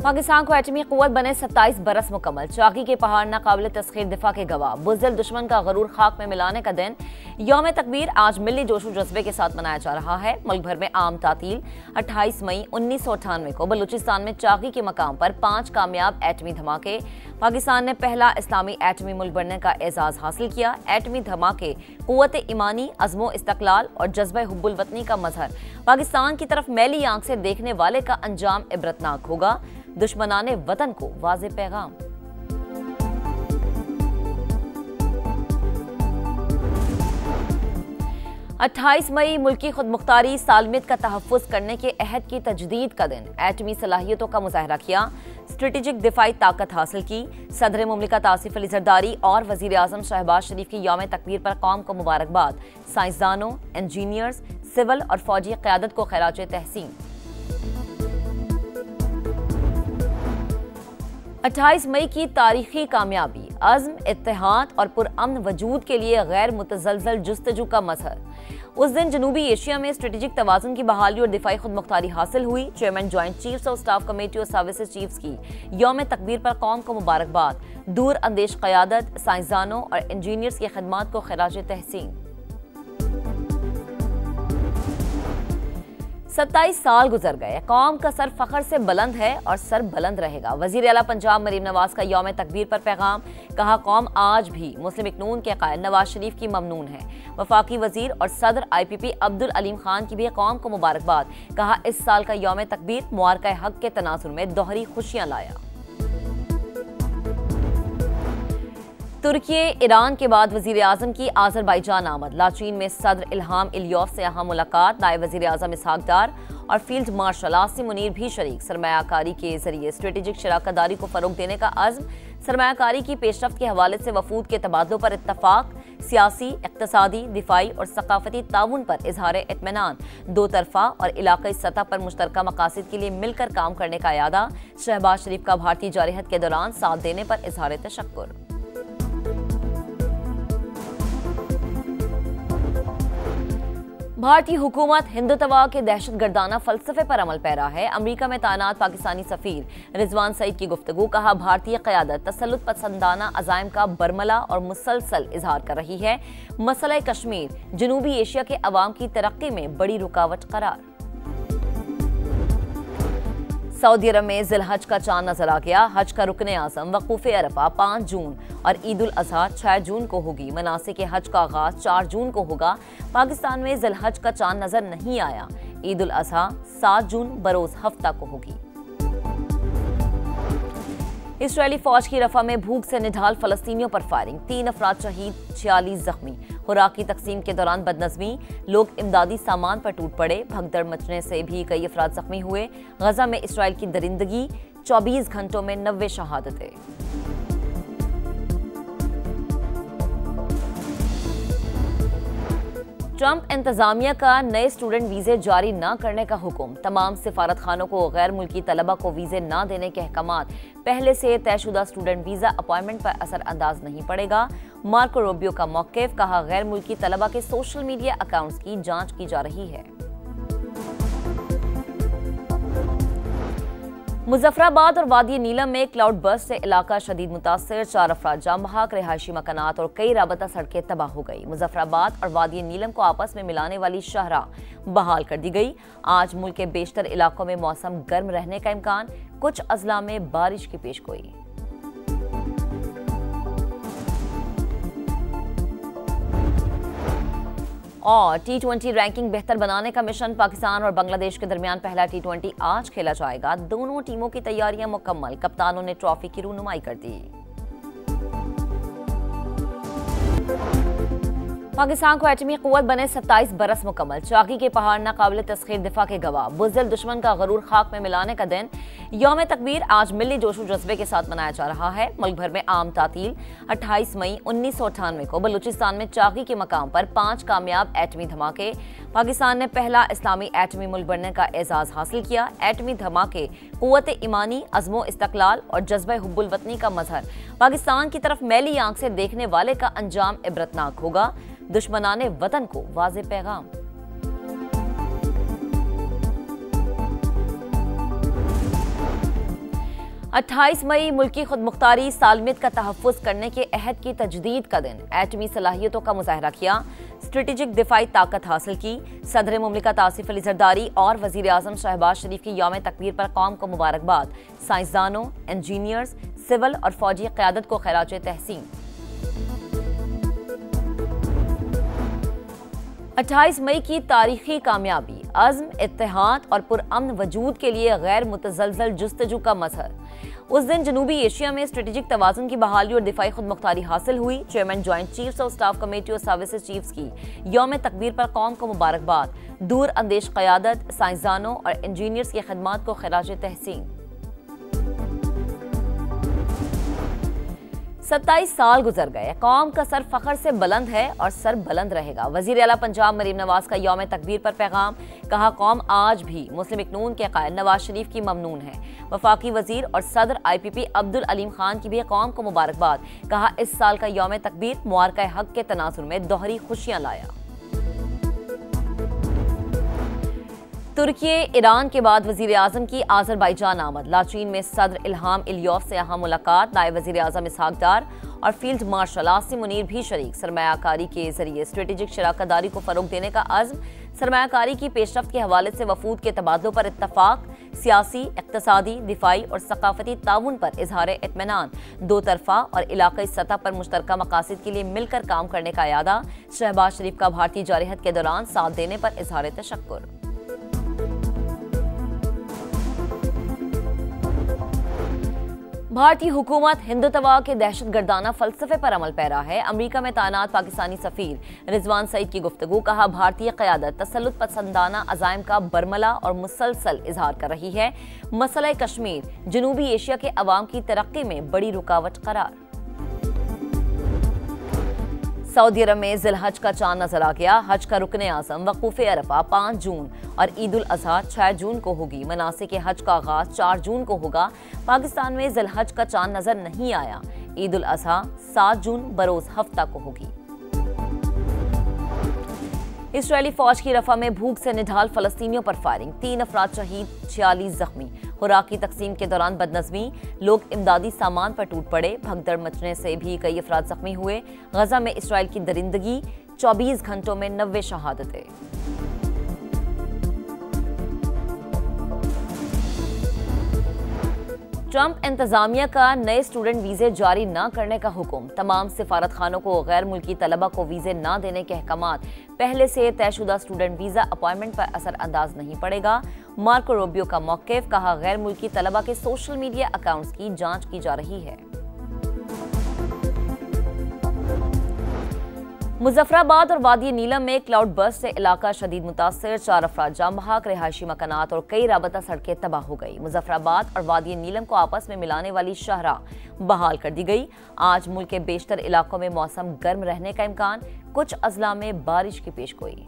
पाकिस्तान को एटमी क़ुव्वत बने 27 बरस मुकम्मल। चाकी के पहाड़ नाकाबिल तस्खीर दिफा के गवाह। बुज़दिल दुश्मन का गरूर खाक में मिलाने का दिन यौम तकबीर आज मिली जोशो जज्बे के साथ मनाया जा रहा है। मुल्क भर में आम तातील 28 मई 1998 को बलूचिस्तान में चाकी के मकाम पर 5 कामयाब एटमी धमाके। पाकिस्तान ने पहला इस्लामी एटमी मुल्क बनने का एजाज हासिल किया। एटमी धमाके क़ुव्वत ईमानी, अज़्मो इस्तक़लाल और जज्बे हुब्बुल वतनी का मजहर। पाकिस्तान की तरफ मैली आंख से देखने वाले का अंजाम इबरतनाक होगा। दुश्मनाने वतन को वाज़े पैगाम। अट्ठाईस मई मुल्की खुदमुख्तारी सालमियत का तहफ़्फ़ुज़ करने के अहद की तजदीद का दिन। एटमी सलाहियतों का मुज़ाहरा किया, स्ट्रेटेजिक दिफाई ताकत हासिल की। सदर मुमलिकत आसिफ अली ज़रदारी और वज़ीर आज़म शहबाज शरीफ की यौम तकबीर पर कौम को मुबारकबाद। साइंसदानों, इंजीनियर्स, सिविल और फौजी क़यादत को खैराज तहसीन। 28 मई की तारीखी कामयाबी अज़्म, इत्तेहाद और पुरअमन वजूद के लिए गैर मुतज़लज़ल जुस्तजू का मजहर। उस दिन जनूबी एशिया में स्ट्रेटेजिक तवाज़ुन की बहाली और दिफाई खुदमुख्तारी हासिल हुई। Chairman joint chiefs of staff committee और सर्विसेज चीफ्स की यौम तकबीर पर कौम को मुबारकबाद। दूर अंदेश क़यादत, साइंसदानों और इंजीनियर्स की खिदमात को खिराज तहसीन। 27 साल गुजर गए, कौम का सर फख्र से बुलंद है और सर बुलंद रहेगा। वज़ीर आला पंजाब मरीम नवाज का यौम तकबीर पर पैगाम। कहा, कौम आज भी मुस्लिम इकनून के कायल नवाज शरीफ की ममनून है। वफाकी वज़ीर और सदर IPP अब्दुल अलीम खान की भी कौम को मुबारकबाद। कहा, इस साल का यौम तकबीर मुआरका हक के तनाजुर में दोहरी खुशियां लाया। तुर्की ईरान के बाद वज़ीर आज़म की आज़रबाईजान आमद। लाचीन में सदर इल्हाम इलियोव से अहम मुलाकात। नायब वज़ीर आज़म इसहाक डार और फील्ड मार्शल आसिम मुनीर भी शरीक। सरमायाकारी के जरिए स्ट्रेटेजिक शराकतदारी को फ़रोग़ देने का अज़्म। सरमायाकारी की पेशरफ्त के हवाले से वफूद के तबादलों पर इत्तफ़ाक़। सियासी, इक़्तिसादी, दिफाई और सक़ाफ़ती ताउन पर इज़हार इत्मीनान। दो तरफ़ा और इलाक़ाई सतह पर मुश्तरका मक़ासिद के लिए मिलकर काम करने का इरादा। शहबाज शरीफ का भारतीय जारहत के दौरान साथ देने पर इज़हार तशक्कुर। भारतीय हुकूमत हिंदुत्व के दहशतगर्दाना फलसफे पर अमल पैरा है। अमरीका में तैनात पाकिस्तानी सफ़ीर रिजवान सईद की गुफ्तगू। कहा, भारतीय क़यादत तसल्लुत पसंदाना अज़ाइम का बरमला और मुसलसल इजहार कर रही है। मसला कश्मीर जनूबी एशिया के अवाम की तरक्की में बड़ी रुकावट करार। सऊदी अरब में ज़िलहज का चांद नजर आ गया। हज का रुकने आज़म वक़ूफ़ अरफा 5 जून और ईद उल अज़हा 6 जून को होगी। मनासिक के हज का आगाज 4 जून को होगा। पाकिस्तान में ज़िलहज का चांद नजर नहीं आया। ईद उल अज़हा 7 जून बरोज़ हफ्ता को होगी। इसराइली फौज की रफा में भूख से निढाल फलस्तीनियों पर फायरिंग। 3 अफराद शहीद, 46 जख्मी। खुराक की तकसीम के दौरान बदनज़मी, लोग इमदादी सामान पर टूट पड़े। भगदड़ मचने से भी कई अफराद जख्मी हुए। गजा में इसराइल की दरिंदगी, 24 घंटों में 90 शहादतें। ट्रंप इंतजामिया का नए स्टूडेंट वीजे जारी न करने का हुक्म। तमाम सिफारत खानों को गैर मुल्की तलबा को वीजे न देने के अहकामात। पहले से तयशुदा स्टूडेंट वीजा अपॉइंटमेंट पर असर अंदाज नहीं पड़ेगा। मार्को रूबियो का मौक़िफ़। कहा, गैर मुल्की तलबा के सोशल मीडिया अकाउंट्स की जांच की जा रही है। मुजफ्फराबाद और वादी नीलम में क्लाउड बर्स्ट से इलाका शदीद मुतासर। 4 अफराद जाम बहाक। रिहायशी मकानात और कई राबता सड़कें तबाह हो गई। मुजफ्फराबाद और वादी नीलम को आपस में मिलाने वाली शाहराह बहाल कर दी गई। आज मुल्क के बेशतर इलाकों में मौसम गर्म रहने का इम्कान। कुछ अजला में बारिश की पेशगोई। और T20 रैंकिंग बेहतर बनाने का मिशन। पाकिस्तान और बांग्लादेश के दरमियान पहला T20 आज खेला जाएगा। दोनों टीमों की तैयारियां मुकम्मल। कप्तानों ने ट्रॉफी की रूनुमाई कर दी। पाकिस्तान को एटमी क़ुव्वत बने 27 बरस मुकम्मल। चाकी के पहाड़ नाकाबिल तस्खीर दिफा के गवाह। बुज़दिल दुश्मन का गरूर खाक में मिलाने का दिन यौम तकबीर आज मिली जोशो जज्बे के साथ मनाया जा रहा है। मुल्क भर में आम तातील 28 मई 1998 को बलूचिस्तान में चाकी के मकाम पर 5 कामयाब एटमी धमाके। पाकिस्तान ने पहला इस्लामी एटमी मुल्क बनने का एजाज हासिल किया। एटमी धमाके क़ुव्वत ईमानी, अज़्मो इस्तक़लाल और जज्बे हुब्बुल वतनी का मजहर। पाकिस्तान की तरफ मैली आंख से देखने वाले का अंजाम इबरतनाक होगा। दुश्मनाने वतन को वाज़े पैगाम। 28 मई मुल्की खुदमुख्तारी सालमियत का तहफ़्फ़ुज़ करने के अहद की तजदीद का दिन। एटमी सलाहियतों का मुज़ाहरा किया, स्ट्रेटेजिक दिफाई ताकत हासिल की। सदर मुमलिकत आसिफ अली ज़रदारी और वज़ीर आज़म शहबाज शरीफ की यौम तकबीर पर कौम को मुबारकबाद। साइंसदानों, इंजीनियर्स, सिविल और फौजी क़यादत को खैराज तहसीन। 28 मई की तारीखी कामयाबी अज़्म, इत्तेहाद और पुरअमन वजूद के लिए गैर मुतज़लज़ल जुस्तजू का मज़हर। उस दिन जनूबी एशिया में स्ट्रेटेजिक तवाज़ुन की बहाली और दिफाई खुदमुख्तारी हासिल हुई। Chairman joint chiefs of staff committee और सर्विसेज चीफ्स की यौम तकबीर पर कौम को मुबारकबाद। दूर अंदेश क़यादत, साइंसदानों और इंजीनियर्स की खिदमात को खिराज तहसीन। 27 साल गुजर गए, कौम का सर फख्र से बुलंद है और सर बुलंद रहेगा। वजीर आला पंजाब मरीम नवाज का यौम तकबीर पर पैगाम, कहा कौम आज भी मुस्लिम इकनून के कायल नवाज शरीफ की ममनून है। वफाकी वजीर और सदर IPP अब्दुल अलीम खान की भी कौम को मुबारकबाद। कहा इस साल का यौम तकबीर मुबारका हक के तनाजुर में दोहरी खुशियां लाया। तुर्की ईरान के बाद वजीर आजम की आज़रबाईजान आमद। लाचीन में सदर इल्हाम इलियोव से अहम मुलाकात। नायब वजीर आजम इसहाक डार और फील्ड मार्शल आसिम मुनीर भी शरीक। सरमायाकारी के जरिए स्ट्रेटेजिक शराकतदारी को फरोग देने का अज़्म। सरमायाकारी की पेशरफ्त के हवाले से वफूद के तबादलों पर इत्तफाक। सियासी, इक़्तिसादी, दिफाई और सकाफती ताउन पर इजहार इत्मीनान। दो तरफा और इलाक़ाई सतह पर मुश्तरका मकासद के लिए मिलकर काम करने का इरादा। शहबाज शरीफ का भारतीय जारहत के दौरान साथ देने पर इजहार तशक्कुर। भारतीय हुकूमत हिंदुत्वा के दहशतगर्दाना फलसफे पर अमल पैरा है। अमरीका में तैनात पाकिस्तानी सफीर रिजवान सईद की गुफ्तगू। कहा भारतीय क़यादत तसल्लुत पसंदाना अज़ाइम का बरमला और मुसलसल इजहार कर रही है। मसला कश्मीर जनूबी एशिया के अवाम की तरक्की में बड़ी रुकावट करार। सऊदी अरब में ज़िलहज का चांद नजर आ गया। हज का रुकने आज़म वक़ूफ़े अरफा 5 जून और ईद उल अज़हा 6 जून को होगी। मनासिक हज का आगाज 4 जून को होगा। पाकिस्तान में ज़िलहज का चांद नजर नहीं आया। ईद उल अज़हा 7 जून बरोज हफ्ता को होगी। इसराइली फौज की रफा में भूख से निढाल फलस्तीनियों पर फायरिंग। 3 अफराद शहीद, 46 जख्मी। खुराक की तकसीम के दौरान बदनज़मी, लोग इमदादी सामान पर टूट पड़े। भगदड़ मचने से भी कई अफराद जख्मी हुए। गजा में इसराइल की दरिंदगी, 24 घंटों में 90 शहादतें। ट्रंप इंतजामिया का नए स्टूडेंट वीजे जारी न करने का हुक्म। तमाम सिफारत खानों को गैर मुल्की तलबा को वीजे न देने के अहकामात। पहले से तयशुदा स्टूडेंट वीजा अपॉइंटमेंट पर असर अंदाज नहीं पड़ेगा। मार्को रूबियो का मौक़िफ़, कहा गैर मुल्की तलबा के सोशल मीडिया अकाउंट्स की जांच की जा रही है। मुजफ्फराबाद और वादी नीलम में क्लाउड बर्स्ट से इलाका शदीद मुतासर। 4 अफराद जाम बहक, रिहायशी मकानात और कई राबता सड़कें तबाह हो गई। मुजफ्फराबाद और वादी नीलम को आपस में मिलाने वाली शाहराह बहाल कर दी गई। आज मुल्क के बेशतर इलाकों में मौसम गर्म रहने का इम्कान। कुछ अजला में बारिश की पेशगोई।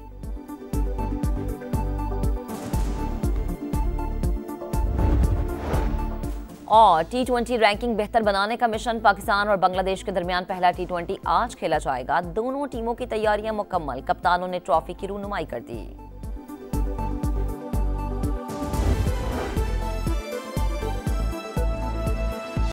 और T20 रैंकिंग बेहतर बनाने का मिशन। पाकिस्तान और बांग्लादेश के दरमियान पहला T20 आज खेला जाएगा। दोनों टीमों की तैयारियां मुकम्मल। कप्तानों ने ट्रॉफी की रूनुमाई कर दी।